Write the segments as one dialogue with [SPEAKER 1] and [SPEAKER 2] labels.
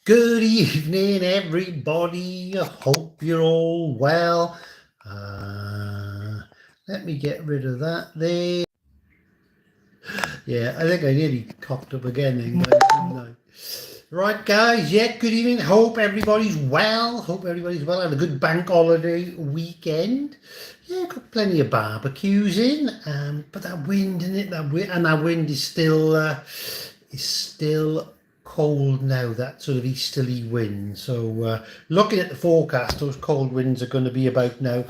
[SPEAKER 1] Good evening, everybody. I hope you're all well. Let me get rid of that there. Yeah, I think I nearly cocked up again then, guys, didn't I? Right, guys. Yeah, good evening. Hope everybody's well. Had a good bank holiday weekend. Yeah, got plenty of barbecues in. But that wind, isn't it? That wind is still cold now. That sort of easterly wind. So looking at the forecast, those cold winds are going to be about now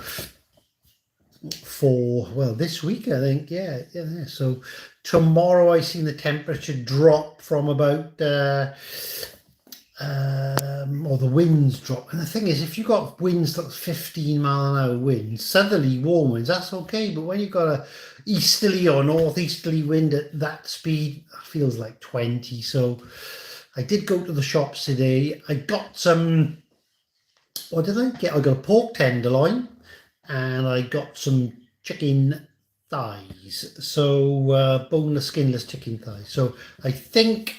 [SPEAKER 1] for this week, I think. Yeah. So tomorrow I seen the temperature drop from about or the winds drop. And the thing is, if you've got winds like 15-mile-an-hour winds, southerly warm winds, that's okay. But when you've got a easterly or northeasterly wind at that speed, it feels like 20. So I did go to the shops today. I got some, what did I get? I got a pork tenderloin and I got some chicken thighs. So boneless, skinless chicken thighs. So I think,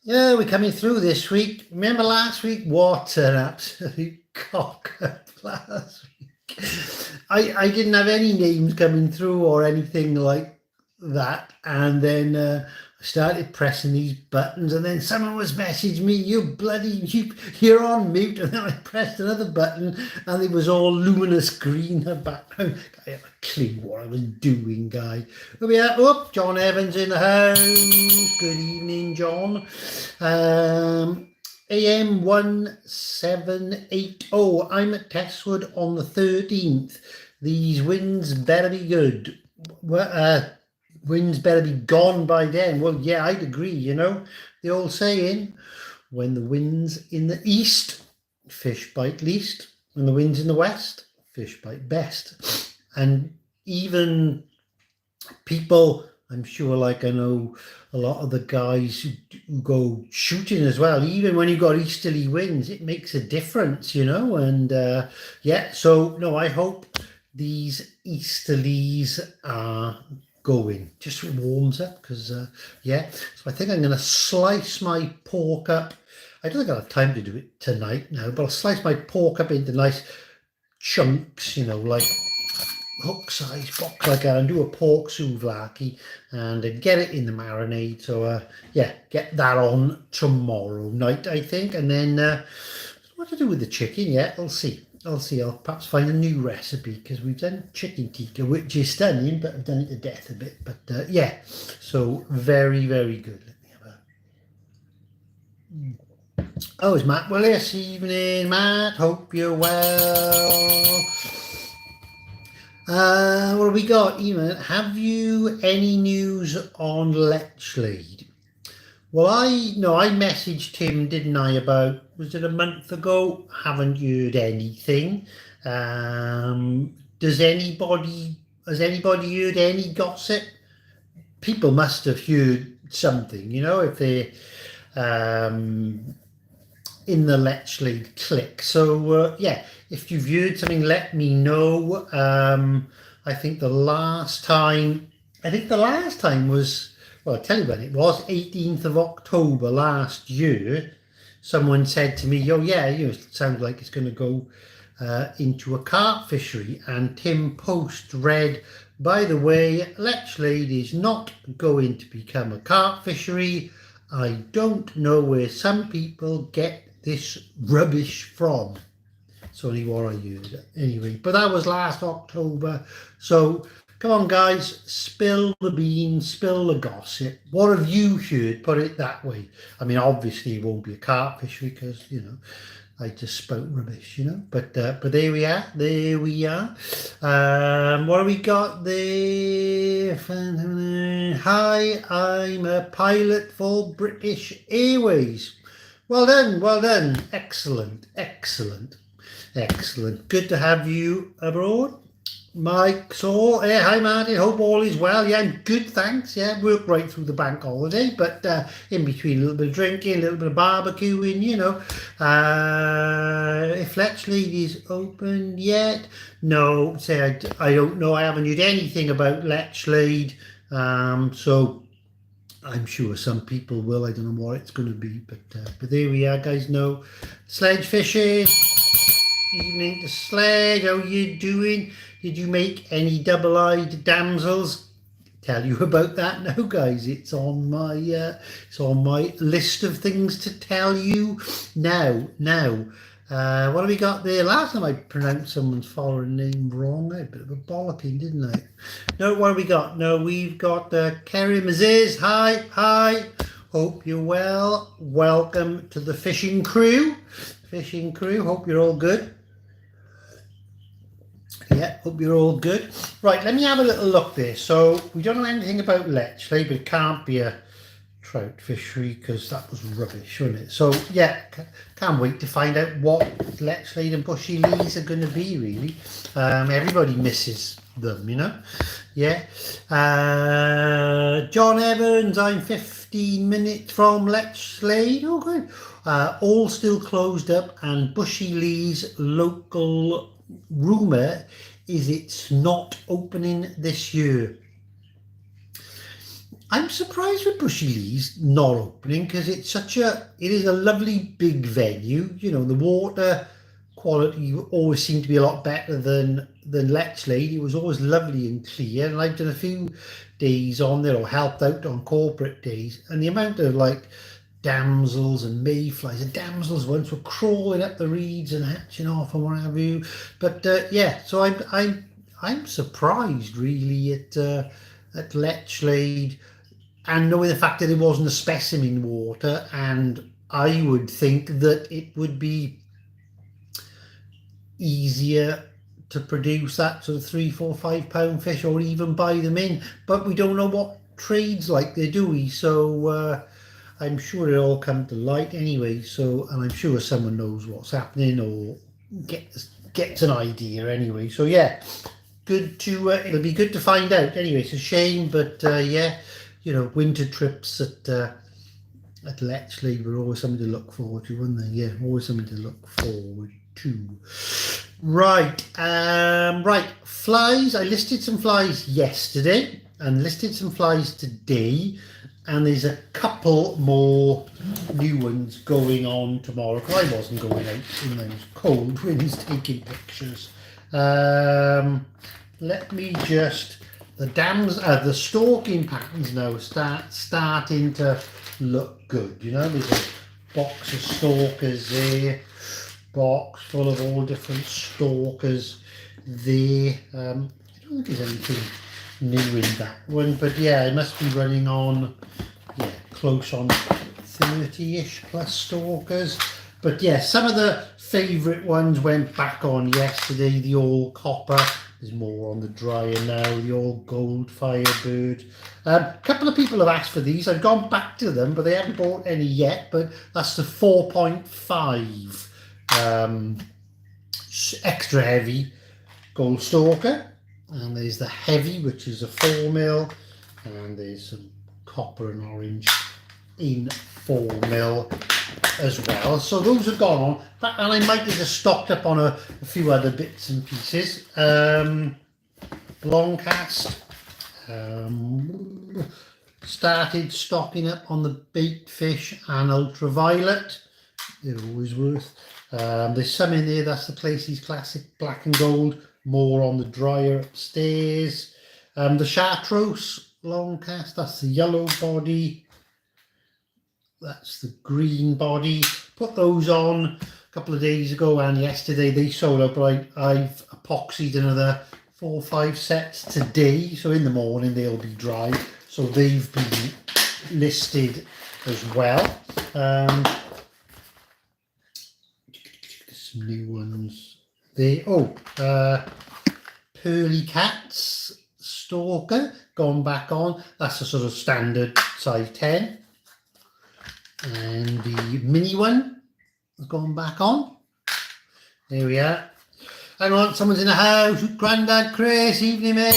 [SPEAKER 1] yeah, we're coming through this week. Remember last week? What an absolute cock up last week. I didn't have any names coming through or anything like that. And then I started pressing these buttons, and then someone was messaging me, you're on mute. And then I pressed another button and it was all luminous green background. I have a clue what I was doing, guy. Oh, John Evans in the house. Good evening, John. AM 1780. I'm at Testwood on the 13th. These winds better be good. Winds better be gone by then. Well, yeah, I'd agree. The old saying, when the wind's in the east, fish bite least. When the wind's in the west, fish bite best. And even people, I'm sure, like I know a lot of the guys who go shooting as well, even when you've got easterly winds, it makes a difference, and yeah, so no, I hope these easterlies are going, just so it warms up, because yeah, so I think I'm going to slice my pork up. I don't think I'll have time to do it tonight now, but I'll slice my pork up into nice chunks, like hook size box like that, and do a pork souvlaki and get it in the marinade. So yeah, get that on tomorrow night, I think. And then what to do with the chicken yet, I'll see. I'll perhaps find a new recipe, because we've done chicken tikka, which is stunning, but I've done it to death a bit. But yeah, so very, very good. Let me have a... Oh, it's Matt Willis. Evening, Matt. Hope you're well. What have we got? Have you any news on Lechlade? Well, I messaged him, didn't I, about, was it a month ago? Haven't heard anything. Has anybody heard any gossip? People must have heard something, if they're in the Lechlade click. So yeah, if you've heard something, let me know. I think the last time was, well, I'll tell you when it was, 18th of October last year. Someone said to me, oh yeah, it sounds like it's going to go into a carp fishery. And Tim Post read, by the way, Lechlade is not going to become a carp fishery. I don't know where some people get this rubbish from. It's only what I heard anyway, but that was last October. So come on, guys, spill the beans, spill the gossip. What have you heard? Put it that way. I mean, obviously it won't be a carp fishery, because I just spoke rubbish, but there we are. What have we got there? Hi, I'm a pilot for British Airways. Well done. Excellent. Good to have you abroad. Mike Saul, hi Martin, hope all is well. Yeah, I'm good, thanks. Yeah, worked right through the bank holiday, but in between a little bit of drinking, a little bit of barbecuing, if Lechlade is open yet, no, I don't know. I haven't heard anything about Lechlade, so I'm sure some people will. I don't know what it's going to be, but there we are, guys. No sledge fishing. Evening to Sledge. How you doing? Did you make any double-eyed damsels? Tell you about that now, guys. It's on my list of things to tell you now. What have we got there? Last time I pronounced someone's foreign name wrong. I had a bit of a bollocking, didn't I? No, what have we got? No, we've got Kerry Maziz. Hi. Hope you're well. Welcome to the fishing crew. Hope you're all good. Yeah, hope you're all good. Right, let me have a little look there. So we don't know anything about Lechlade, but it can't be a trout fishery because that was rubbish, wasn't it? So yeah, can't wait to find out what Lechlade and Bushy Lees are going to be, really. Everybody misses them, you know. Yeah. John Evans, I'm 15 minutes from Lechlade. Oh, good. All still closed up, and Bushy Lees local rumour is it's not opening this year. I'm surprised with Bushy Lees not opening because it is a lovely big venue. You know, the water quality always seemed to be a lot better than Lechlade. It was always lovely and clear, and I've done a few days on there or helped out on corporate days, and the amount of like damsels and mayflies. The damsels once were crawling up the reeds and hatching off and what have you. But yeah, so I'm surprised really at Lechlade, and knowing the fact that it wasn't a specimen water, and I would think that it would be easier to produce that sort of 3, 4, 5 pound fish, or even buy them in. But we don't know what trades like there, do we? So I'm sure it'll all come to light anyway. So, and I'm sure someone knows what's happening or gets an idea anyway. So yeah, good to it'll be good to find out. Anyway, it's a shame, but yeah, you know, winter trips at Lechlade were always something to look forward to, weren't they? Yeah, always something to look forward to. Right, right. Flies. I listed some flies yesterday and listed some flies today. And there's a couple more new ones going on tomorrow because I wasn't going out in those cold winds taking pictures. Let me just, the stalking patterns now starting to look good. You know, there's a box of stalkers there, box full of all different stalkers there. I don't think there's anything new in that one, but yeah, it must be running on, yeah, close on 30-ish plus stalkers. But yeah, some of the favourite ones went back on yesterday. The all copper, there's more on the dryer now. The all gold firebird. A couple of people have asked for these. I've gone back to them, but they haven't bought any yet. But that's the 4.5 extra heavy gold stalker. And there's the heavy, which is a 4mm, and there's some copper and orange in 4mm as well. So those have gone on, and I might have just stocked up on a few other bits and pieces. Long cast, started stocking up on the bait fish and ultraviolet. They're always worth. There's some in there. That's the Placey's Classic Black and Gold. More on the dryer upstairs. The Chartreuse long cast, that's the yellow body. That's the green body. Put those on a couple of days ago and yesterday. They sold out, but I've epoxied another 4 or 5 sets today. So in the morning they'll be dry. So they've been listed as well. Some new ones. Pearly Cats Stalker gone back on. That's a sort of standard size 10. And the mini one has gone back on. There we are. Hang on, someone's in the house. Grandad Chris, evening mate.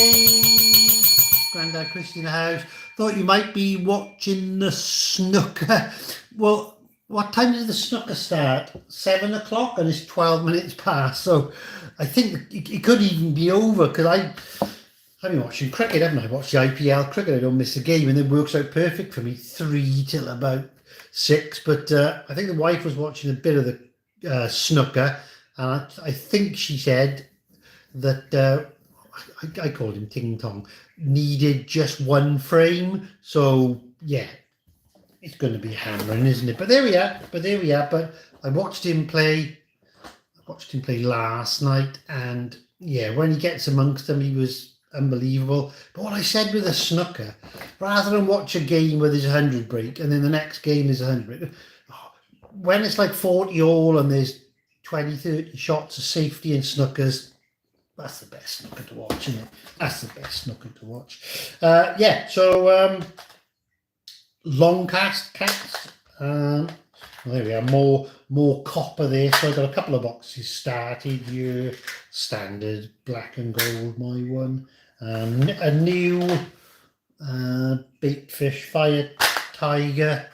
[SPEAKER 1] Grandad Chris in the house. Thought you might be watching the snooker. Well, what time did the snooker start? 7 o'clock, and it's 12 minutes past. So I think it could even be over because I've been watching cricket, haven't I? Watched the IPL cricket. I don't miss a game, and it works out perfect for me. 3 till about 6. But I think the wife was watching a bit of the snooker, and I think she said that I called him Ting Tong, needed just 1 frame. So yeah, it's going to be hammering, isn't it? But there we are. But I watched him play. Last night, and yeah, when he gets amongst them, he was unbelievable. But what I said with the snooker, rather than watch a game where there's 100 break and then the next game is 100 break, when it's like 40 all and there's 20, 30 shots of safety in snookers, that's the best snooker to watch, isn't it? That's the best snooker to watch. Yeah, so long cast. There we are, more copper there. So I've got a couple of boxes started here. Standard black and gold, my one. A new bait fish fire tiger.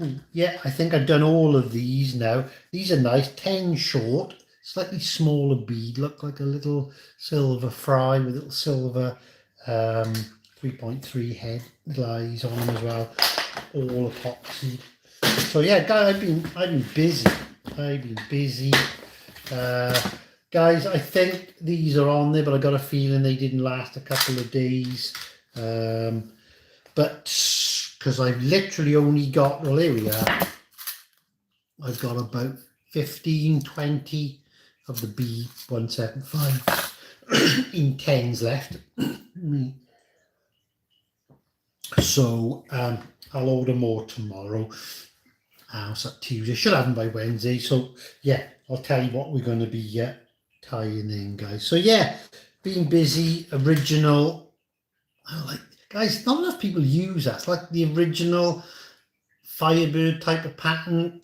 [SPEAKER 1] Ooh, yeah, I think I've done all of these now. These are nice, 10 short, slightly smaller bead, look like a little silver fry with little silver 3.3 head, little eyes on them as well, all epoxy. So yeah, guys, I've been busy. Guys, I think these are on there, but I got a feeling they didn't last a couple of days. But because I've literally only got, well, here we are. I've got about 15, 20 of the B175 in 10s left. So I'll order more tomorrow. It's up Tuesday. Should have them by Wednesday. So yeah, I'll tell you what we're going to be tying in, guys. So yeah, being busy. Original. Guys, not enough people use that. It's like the original Firebird type of pattern.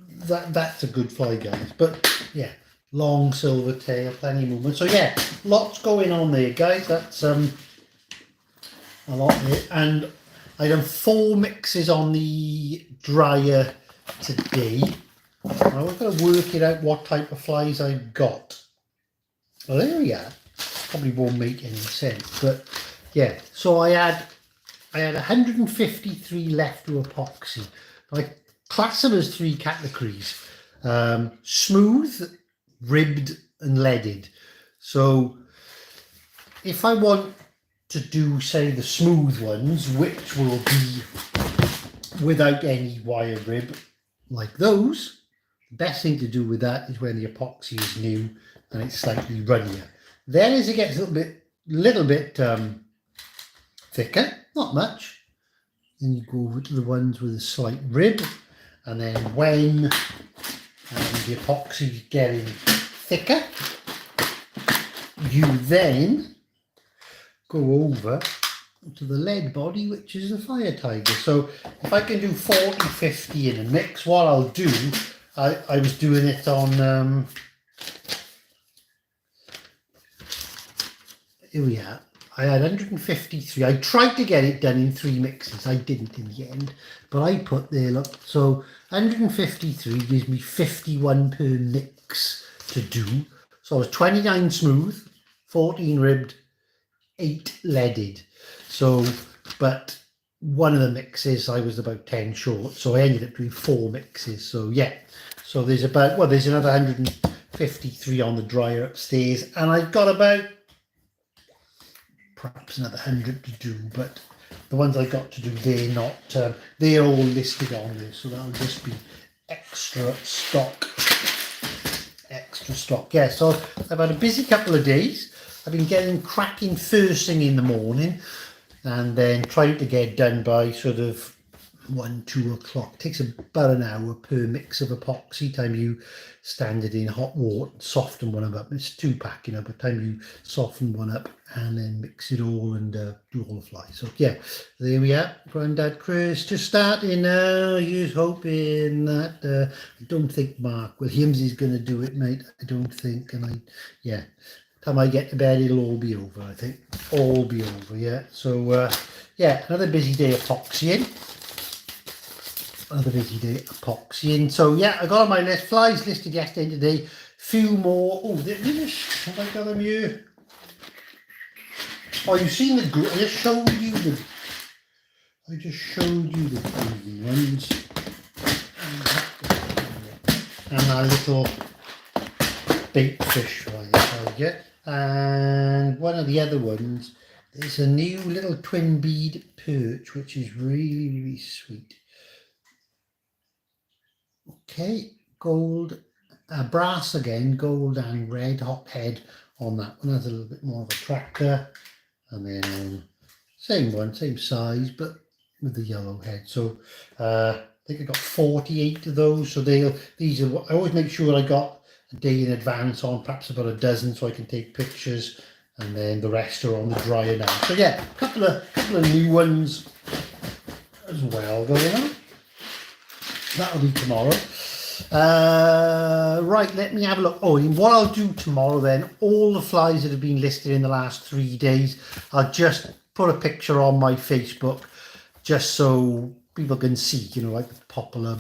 [SPEAKER 1] That's a good fly, guys. But yeah, long silver tail, plenty of movement. So yeah, lots going on there, guys. That's a lot there. And I done 4 mixes on the dryer today. I was going to work it out what type of flies I've got. Well, there we are. Probably won't make any sense, but yeah. So I had 153 left to epoxy. I class them as 3 categories: smooth, ribbed, and leaded. So if I want to do, say, the smooth ones, which will be without any wire rib like those, the best thing to do with that is when the epoxy is new and it's slightly runnier. Then as it gets a little bit thicker, not much, then you go over to the ones with a slight rib, and then when the epoxy is getting thicker, you then go over to the lead body, which is the fire tiger. So if I can do 40-50 in a mix, what I'll do, I was doing it on here we are. I had 153. I tried to get it done in 3 mixes. I didn't in the end, but I put there, look, so 153 gives me 51 per mix to do. So I was 29 smooth, 14 ribbed, 8 leaded. So, but one of the mixes I was about 10 short, so I ended up doing 4 mixes. So yeah, so there's about, well, there's another 153 on the dryer upstairs, and I've got about perhaps another 100 to do, but the ones I got to do, they're not, they're all listed on there, so that'll just be extra stock. Yeah, so I've had a busy couple of days. I've been getting cracking first thing in the morning, and then trying to get done by sort of 1-2 o'clock. It takes about an hour per mix of epoxy. Time you stand it in hot water, soften one up. It's 2-pack, you know, by the time you soften one up and then mix it all and do all the flies. So yeah, there we are. Grandad Chris just starting now. He's hoping that I don't think Mark Williams is going to do it, mate. I don't think, and yeah. Time I get to bed, it'll all be over, I think. All be over, yeah. So, yeah, another busy day epoxying. So, yeah, I got on my list. Flies listed yesterday and today. Few more. Oh, have I got them here? Oh, you've seen the green. I just showed you the green ones. And our little bait fish fry I get. And one of the other ones is a new little twin bead perch, which is really, really sweet. Okay, gold, brass again, gold and red, hot head on that one. That's a little bit more of a tractor. And then same one, same size, but with the yellow head. So I think I got 48 of those. So these are, I always make sure I got a day in advance on, perhaps about a dozen, so I can take pictures. And then the rest are on the dryer now. So yeah, a couple of new ones as well going on. That'll be tomorrow. Right, let me have a look. Oh, and what I'll do tomorrow then, all the flies that have been listed in the last 3 days, I'll just put a picture on my Facebook just so people can see, you know, like the popular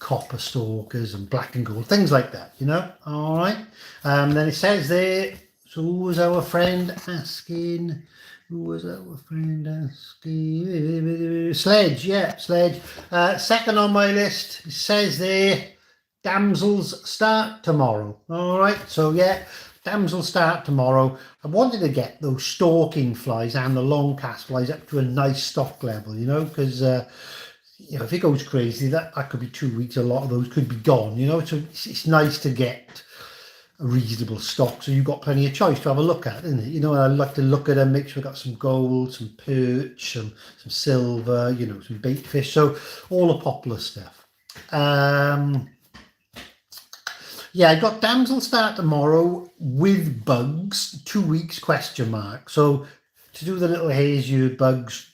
[SPEAKER 1] copper stalkers and black and gold, things like that, you know. All right. Then it says there, so who was our friend asking? Sledge, yeah, Sledge. Second on my list, it says there, damsels start tomorrow. All right, so yeah, damsels start tomorrow. I wanted to get those stalking flies and the long cast flies up to a nice stock level, you know, because you know, if it goes crazy, that could be 2 weeks. A lot of those could be gone, you know. So it's nice to get a reasonable stock, so you've got plenty of choice to have a look at, isn't it? You know, I like to look at them, make sure I've got some gold, some perch, some silver, you know, some bait fish, so all the popular stuff. Yeah, I got damsel start tomorrow with bugs, 2 weeks question mark. So to do the little hazier bugs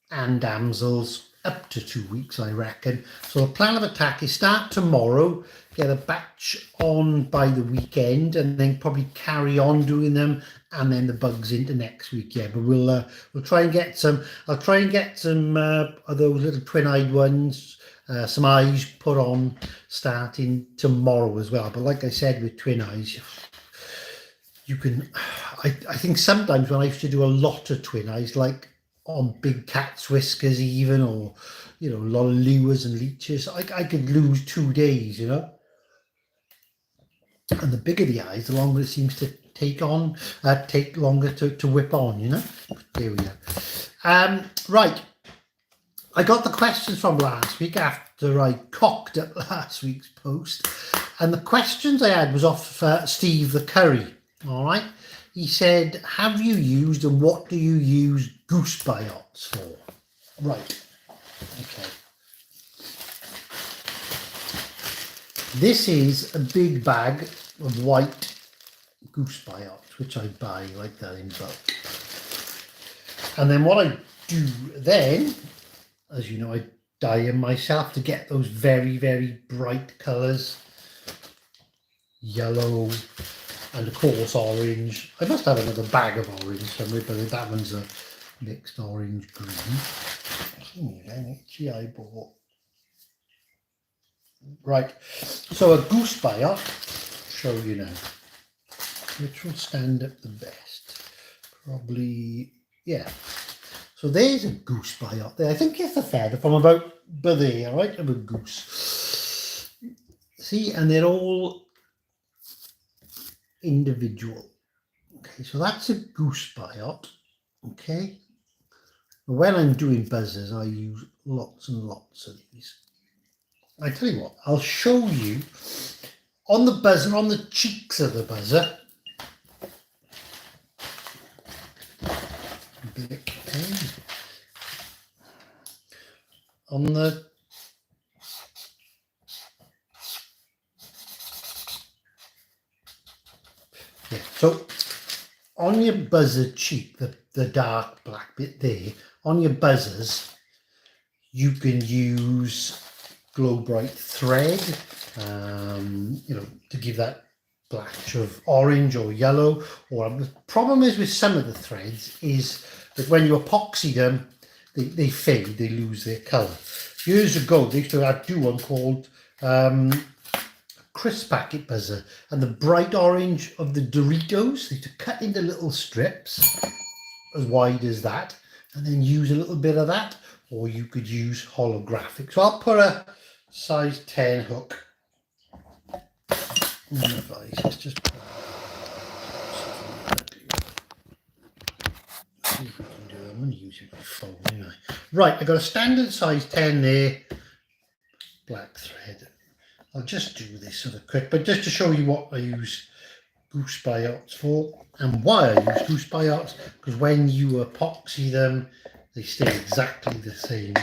[SPEAKER 1] and damsels, up to 2 weeks, I reckon. So the plan of attack is start tomorrow, get a batch on by the weekend, and then probably carry on doing them, and then the bugs into next week. Yeah, but we'll try and get some. I'll try and get some of those little twin-eyed ones, some eyes put on starting tomorrow as well. But like I said, with twin eyes, you can. I think sometimes when I used to do a lot of twin eyes, like on big cat's whiskers even, or you know, a lot of lures and leeches, I could lose 2 days, you know. And the bigger the eyes, the longer it seems to take longer to whip on, you know. There we go. Right, I got the questions from last week after I cocked at last week's post, and the questions I had was off Steve the Curry. All right, he said, have you used and what do you use Goose biots for? Right, okay. This is a big bag of white Goose biots, which I buy like that in bulk. And then what I do then, as you know, I dye them myself to get those very, very bright colours. Yellow and of course orange. I must have another bag of orange somewhere, but that one's a mixed orange green. An itchy eyeball. Right, so a Goose biot, show you now, which will stand up the best. Probably, yeah. So there's a Goose biot there. I think it's a feather from about there, right, of a goose. See, and they're all individual. Okay, so that's a Goose biot. Okay. When I'm doing buzzers, I use lots and lots of these. I tell you what, I'll show you on the buzzer, on the cheeks of the buzzer. On the so on your buzzer cheek, the dark black bit there, on your buzzers, you can use Glow Bright thread, you know, to give that blotch of orange or yellow. Or the problem is with some of the threads is that when you epoxy them, they fade, they lose their colour. Years ago, they used to do one called crisp packet buzzer, and the bright orange of the Doritos, they used to cut into little strips, as wide as that and then use a little bit of that, or you could use holographic. So I'll put a size 10 hook on the vise. Let's just put see if we can do it. I'm going to use my phone, anyway. Right, I've got a standard size 10 there, black thread. I'll just do this sort of quick, but just to show you what I use Goose biots for and why I use Goose biots, because when you epoxy them, they stay exactly the same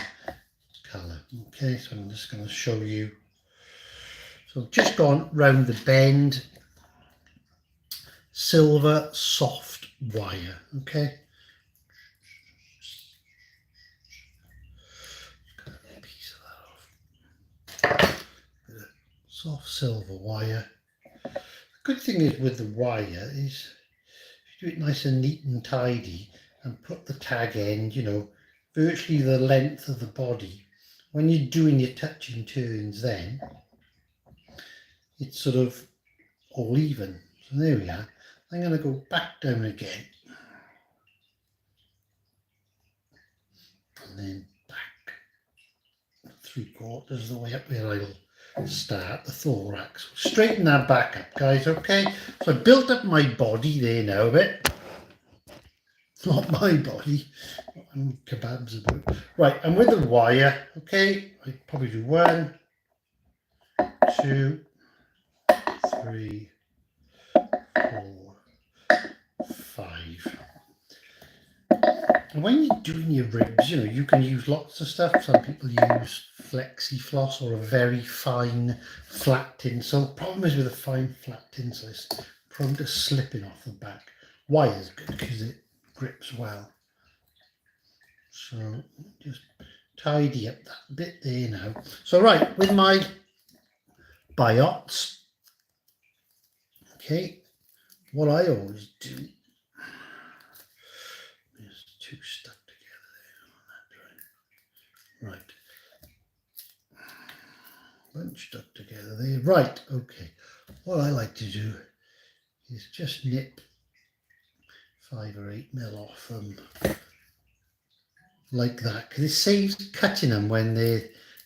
[SPEAKER 1] colour. Okay, so I'm just going to show you. So I've just gone round the bend, silver soft wire. Okay. Cut a piece of that off. Soft silver wire. The good thing is with the wire is if you do it nice and neat and tidy and put the tag end, you know, virtually the length of the body, when you're doing your touching turns then it's sort of all even. So there we are. I'm going to go back down again and then back 3/4 of the way up where I'll start the thorax. Straighten that back up, guys. Okay, so I built up my body there now a bit. Not my body, I'm kebabs about. Right, and with the wire, okay, I probably do 1, 2, 3, 4, 5. And when you're doing your ribs, you know, you can use lots of stuff. Some people use flexi floss or a very fine flat tinsel. The problem is with a fine flat tinsel, it's prone to slipping off the back. Wire's good because it grips well. So just tidy up that bit there now. So right, with my biots, okay, what I always do is 2 stuck together there on that, right. Bunch stuck together there. Right, okay. What I like to do is just nip 5 or 8 mil off them like that, because it saves cutting them when they're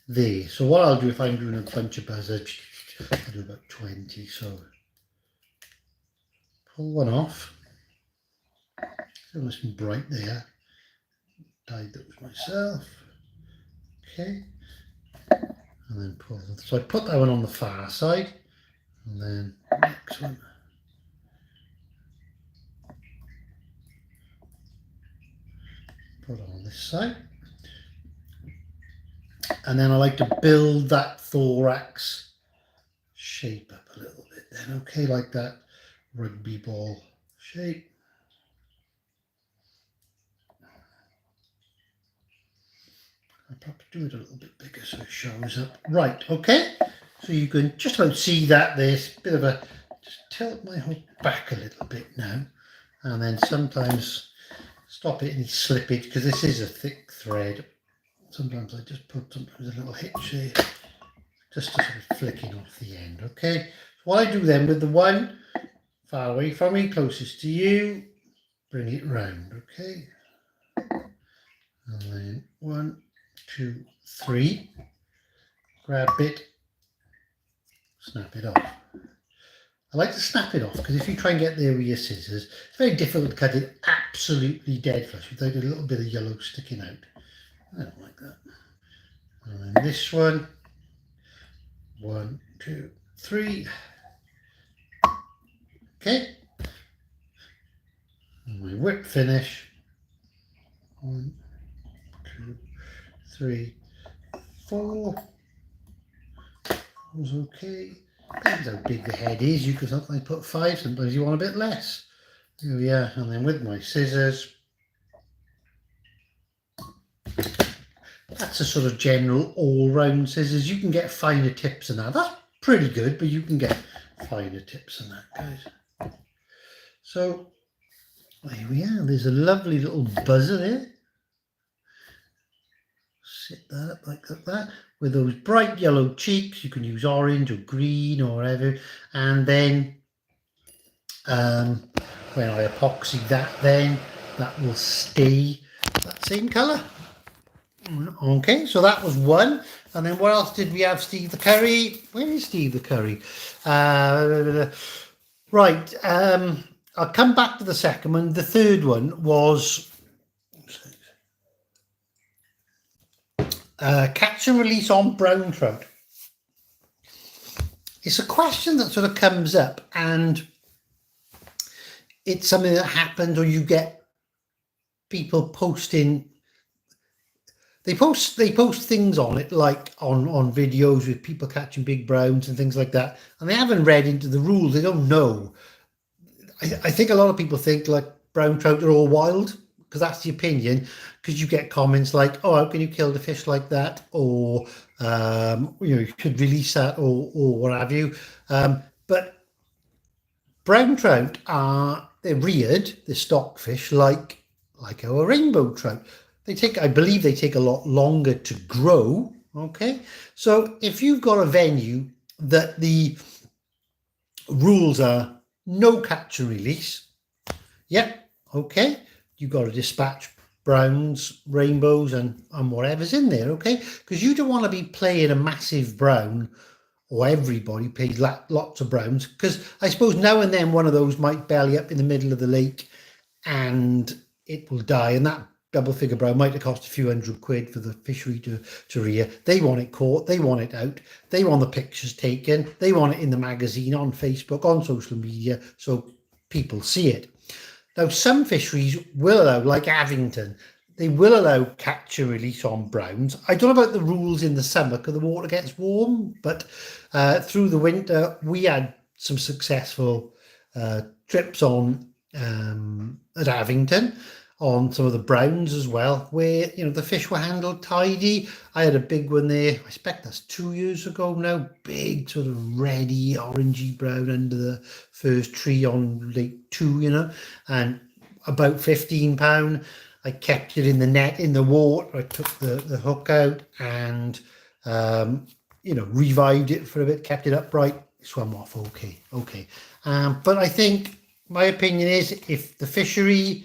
[SPEAKER 1] there. So what I'll do if I'm doing a bunch of buzzers, I do about 20. So pull one off. It's nice and bright there. Dyed those myself. Okay. And then pull them. So I put that one on the far side, and then next one. Put it on this side. And then I like to build that thorax shape up a little bit then, okay, like that rugby ball shape. I'll probably do it a little bit bigger so it shows up. Right, okay, so you can just about see that there's a bit of a, just tilt my hook back a little bit now, and then sometimes stop it any slippage, because this is a thick thread. Sometimes I just put sometimes a little hitch there, just to sort of flicking off the end, okay? So what I do then with the one far away from me, closest to you, bring it round, okay? And then 1, 2, 3, grab it, snap it off. I like to snap it off because if you try and get there with your scissors, it's very difficult to cut it absolutely dead flush without a little bit of yellow sticking out. I don't like that. And then this one, 1, 2, 3. Okay. And my whip finish. 1, 2, 3, 4. Was okay. Depends how big the head is. You can sometimes put 5, sometimes you want a bit less. There we are. And then with my scissors, that's a sort of general all-round scissors. You can get finer tips than that. That's pretty good, but you can get finer tips than that, guys. So there we are. There's a lovely little buzzer there. Sit that up like that. With those bright yellow cheeks, you can use orange or green or whatever. And then when I epoxy that, then that will stay that same colour. Okay, so that was one. And then what else did we have? Steve the Curry. Where is Steve the Curry? Right. I'll come back to the second one. The third one was catch and release on brown trout. It's a question that sort of comes up, and it's something that happens, or you get people posting. They post things on it, like on videos with people catching big browns and things like that, and they haven't read into the rules. They don't know. I think a lot of people think like brown trout are all wild, because that's the opinion. Because you get comments like, "Oh, how can you kill the fish like that?" Or you could release that, or what have you. But brown trout they're reared, they're stockfish like our rainbow trout. I believe they take a lot longer to grow. Okay, so if you've got a venue that the rules are no catch and release, okay, you've got to dispatch browns, rainbows, and whatever's in there, okay? Because you don't want to be playing a massive brown, or everybody plays lots of browns, because I suppose now and then one of those might belly up in the middle of the lake and it will die, and that double figure brown might have cost a few £100 for the fishery to rear. They want it caught, they want it out, they want the pictures taken, they want it in the magazine, on Facebook, on social media, so people see it. Now, some fisheries will allow, like Avington, they will allow catch and release on browns. I don't know about the rules in the summer because the water gets warm, but through the winter we had some successful trips on at Avington on some of the browns as well, where the fish were handled tidy. I had a big one there, I expect that's 2 years ago now, big sort of reddy orangey brown under the first tree on Lake 2, and about £15. I kept it in the net in the water. I took the hook out and revived it for a bit, kept it upright, swam off okay. But I think my opinion is, if the fishery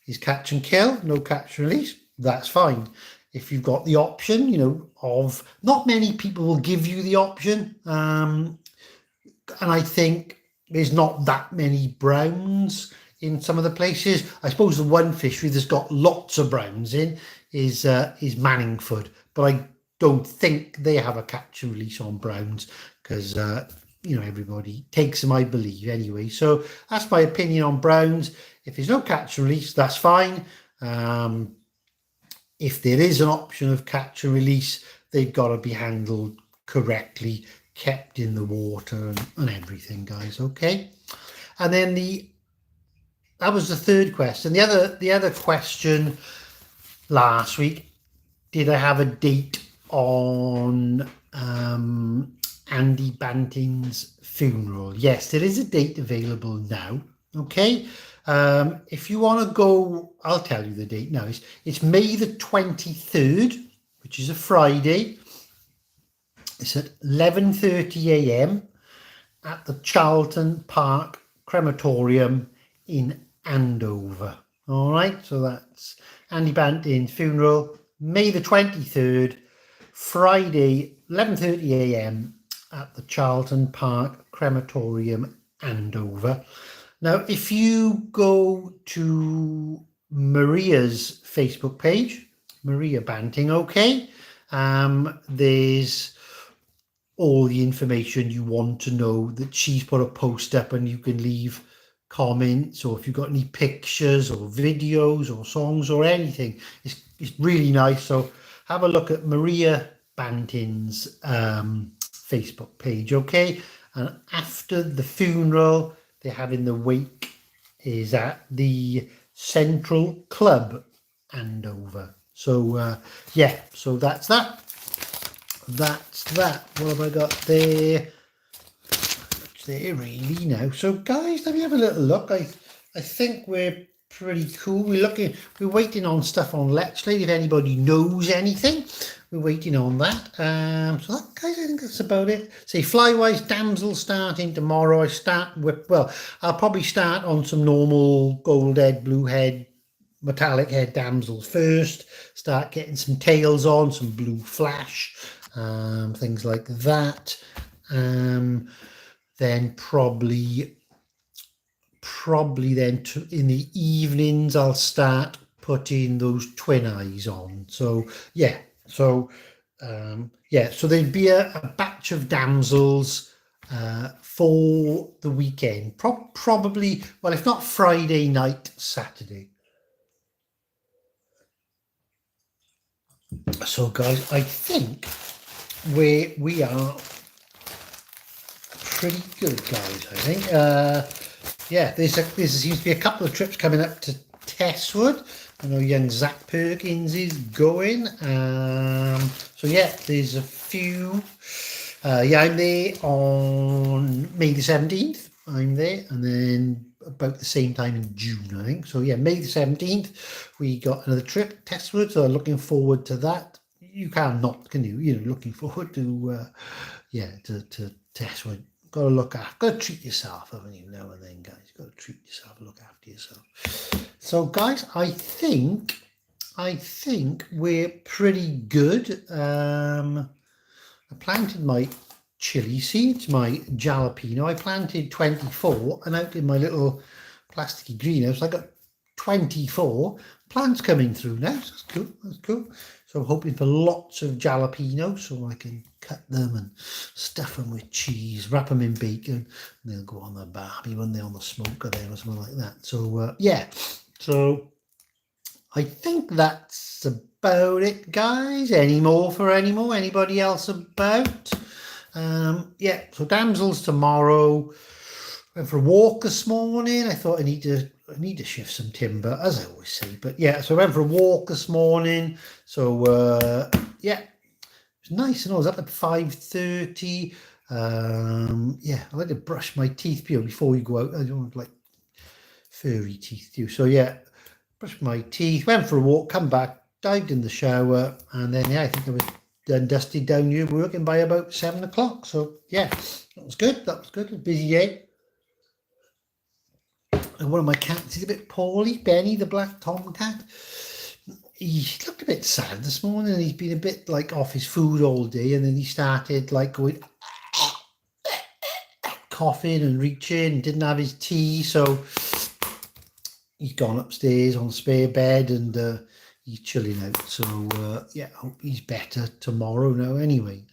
[SPEAKER 1] is catch and kill, no catch and release, that's fine. If you've got the option, of, not many people will give you the option, and I think there's not that many browns in some of the places. I suppose the one fishery that's got lots of browns in is Manningford, but I don't think they have a catch and release on browns, because everybody takes them, I believe, anyway. So that's my opinion on browns. If there's no catch and release, that's fine. If there is an option of catch and release, they've got to be handled correctly, kept in the water and everything, guys. Okay. And then that was the third question. The other question last week, did I have a date on Andy Banting's funeral? Yes, there is a date available now. Okay. If you want to go, I'll tell you the date now. It's May the 23rd, which is a Friday. It's at 11:30 a.m. at the Charlton Park Crematorium in Andover. All right, so that's Andy Banting's funeral, May the 23rd, Friday, 11:30 a.m. at the Charlton Park Crematorium, Andover. Now, if you go to Maria's Facebook page, Maria Banting, okay, there's all the information you want to know that she's put a post up, and you can leave comments, or if you've got any pictures or videos or songs or anything, it's really nice. So have a look at Maria Banting's Facebook page, okay? And after the funeral, they're having the wake is at the Central Club, Andover. So so that's that. What have I got there? It's there really now. So guys, let me have a little look. I think we're pretty cool. We're waiting on stuff on Lechlade. If anybody knows anything, we're waiting on that. So that, guys, I think that's about it. Say Flywise Damsel starting tomorrow. I'll probably start on some normal gold head, blue head metallic head damsels first, start getting some tails on, some blue flash, things like that. Then probably then in the evenings I'll start putting those twin eyes on. So yeah, so so there'd be a batch of damsels for the weekend, probably, well, if not Friday night, Saturday. So guys, I think we are pretty good, guys. I think yeah, there seems to be a couple of trips coming up to Testwood. I know young Zach Perkins is going. So yeah, there's a few. Yeah, I'm there on May the 17th. I'm there, and then about the same time in June, I think. So yeah, May the 17th, we got another trip, Testwood. So looking forward to that. You can't not, can you? You know, looking forward to yeah, to Testwood. Got to look after, got to treat yourself, haven't you? Now and then, guys. Got to treat yourself, look after yourself. So, guys, I think we're pretty good. I planted my chili seeds, my jalapeno. I planted 24, and out in my little plasticky greenhouse, I got 24 plants coming through now. So that's cool. That's cool. So I'm hoping for lots of jalapeno, so I can cut them and stuff them with cheese, wrap them in bacon, and they'll go on the barbie when they're on the smoker there or something like that. So yeah, so I think that's about it, guys. Any more for anybody else about? Yeah, so damsels tomorrow. Went for a walk this morning. I thought I need to shift some timber, as I always say. But yeah, so I went for a walk this morning. So yeah, it was nice. And I was up at 5:30. Yeah, I like to brush my teeth before you go out. I don't want like furry teeth too. So yeah, brushed my teeth, went for a walk, come back, dived in the shower, and then yeah, I think I was done, dusted down here, working by about 7 o'clock. So yeah, that was good. That was good. A busy day. And one of my cats is a bit poorly, Benny, the black tomcat. He looked a bit sad this morning, and he's been a bit like off his food all day, and then he started like going coughing and reaching, and didn't have his tea, so he's gone upstairs on the spare bed, and he's chilling out. So yeah, I hope he's better tomorrow now anyway.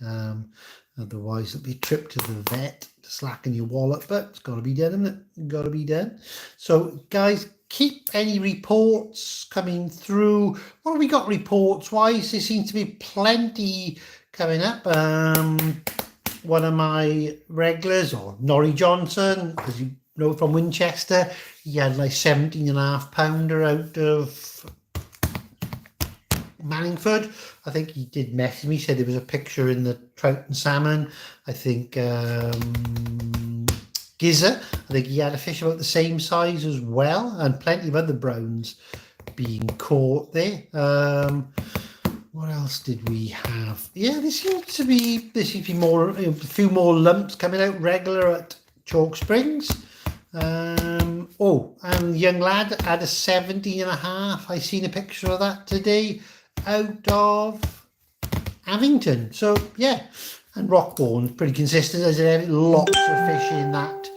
[SPEAKER 1] Otherwise it'll be a trip to the vet to slacken your wallet, but it's got to be done, isn't it? Got to be done. So guys, keep any reports coming through. What have we got reports wise? There seems to be plenty coming up. One of my regulars, or Norrie Johnson, as you know, from Winchester, he had like 17.5 pounder out of Manningford. I think he did message me, said there was a picture in the trout and salmon. I think Gizzer, I think he had a fish about the same size as well, and plenty of other browns being caught there. What else did we have? Yeah, there seems to be more, a few more lumps coming out regular at Chalk Springs. Oh, and young lad had a 17.5. I seen a picture of that today out of Avington. So yeah, and Rockbourne's pretty consistent. There's lots of fish in that.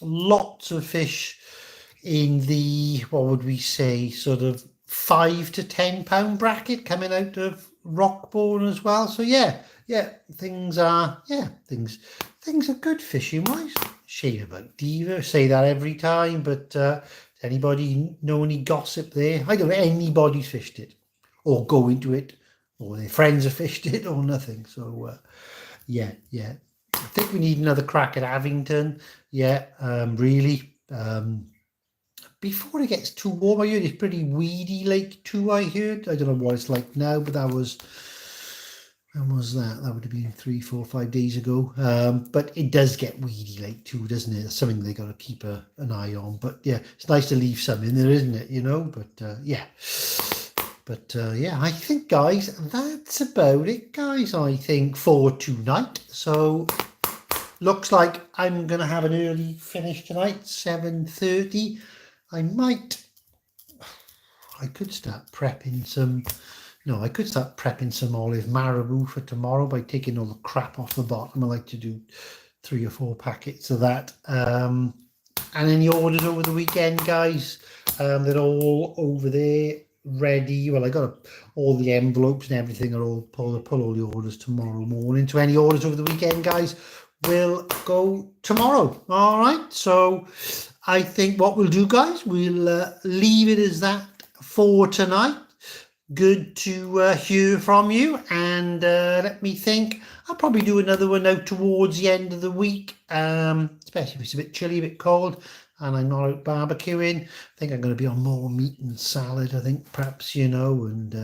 [SPEAKER 1] Lots of fish in the, what would we say, sort of 5 to 10 pound bracket coming out of Rockbourne as well. So yeah, things are good fishing wise. Shame about Diva, say that every time, but does anybody know any gossip there? I don't know anybody's fished it or go into it, or their friends have fished it, or nothing. So yeah, I think we need another crack at Avington. Yeah, really. Before it gets too warm, I heard it's pretty weedy lake too, I heard. I don't know what it's like now, but that was, when was that? That would have been 3, 4, 5 days ago. But it does get weedy lake too, doesn't it? That's something they got to keep an eye on. But yeah, it's nice to leave some in there, isn't it? You know, but yeah. But yeah, I think, guys, that's about it, guys, I think, for tonight. So looks like I'm going to have an early finish tonight, 7:30. I might I could start prepping some. No, I could start prepping some olive marabou for tomorrow by taking all the crap off the bottom. I like to do 3 or 4 packets of that. And any orders over the weekend, guys, they're all over there ready. Well, I got all the envelopes and everything are all pull all the orders tomorrow morning. So any orders over the weekend, guys, will go tomorrow. All right. So I think what we'll do, guys, we'll leave it as that for tonight. Good to hear from you, and let me think. I'll probably do another one out towards the end of the week, especially if it's a bit chilly, a bit cold, and I'm not out barbecuing. I think I'm going to be on more meat and salad, I think, perhaps, you know, and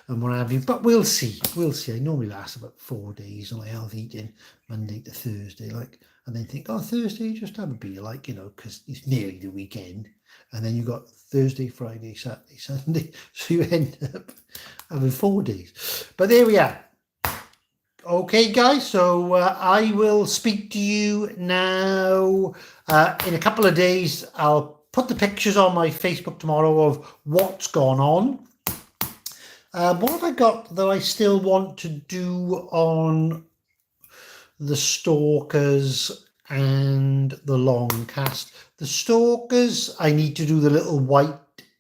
[SPEAKER 1] what have you. But we'll see. We'll see. I normally last about 4 days on my healthy eating, Monday to Thursday, like, and then think, oh, Thursday, just have a beer, like, you know, because it's nearly the weekend. And then you got Thursday, Friday, Saturday, Sunday. So you end up having 4 days. But there we are. Okay, guys. So I will speak to you now in a couple of days. I'll put the pictures on my Facebook tomorrow of what's gone on. What have I got that I still want to do on the stalkers and the long cast? The stalkers, I need to do the little white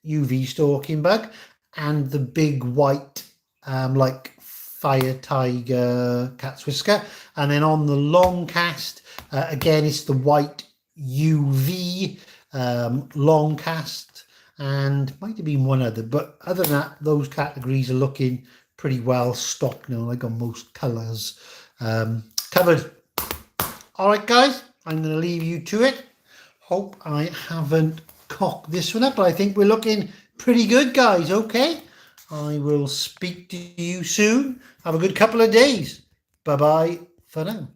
[SPEAKER 1] UV stalking bug and the big white like fire tiger cat's whisker. And then on the long cast, again, it's the white UV long cast, and might have been one other, but other than that, those categories are looking pretty well stocked now, like on most colours covered. All right, guys, I'm going to leave you to it. Hope I haven't cocked this one up, but I think we're looking pretty good, guys. Okay, I will speak to you soon. Have a good couple of days. Bye-bye for now.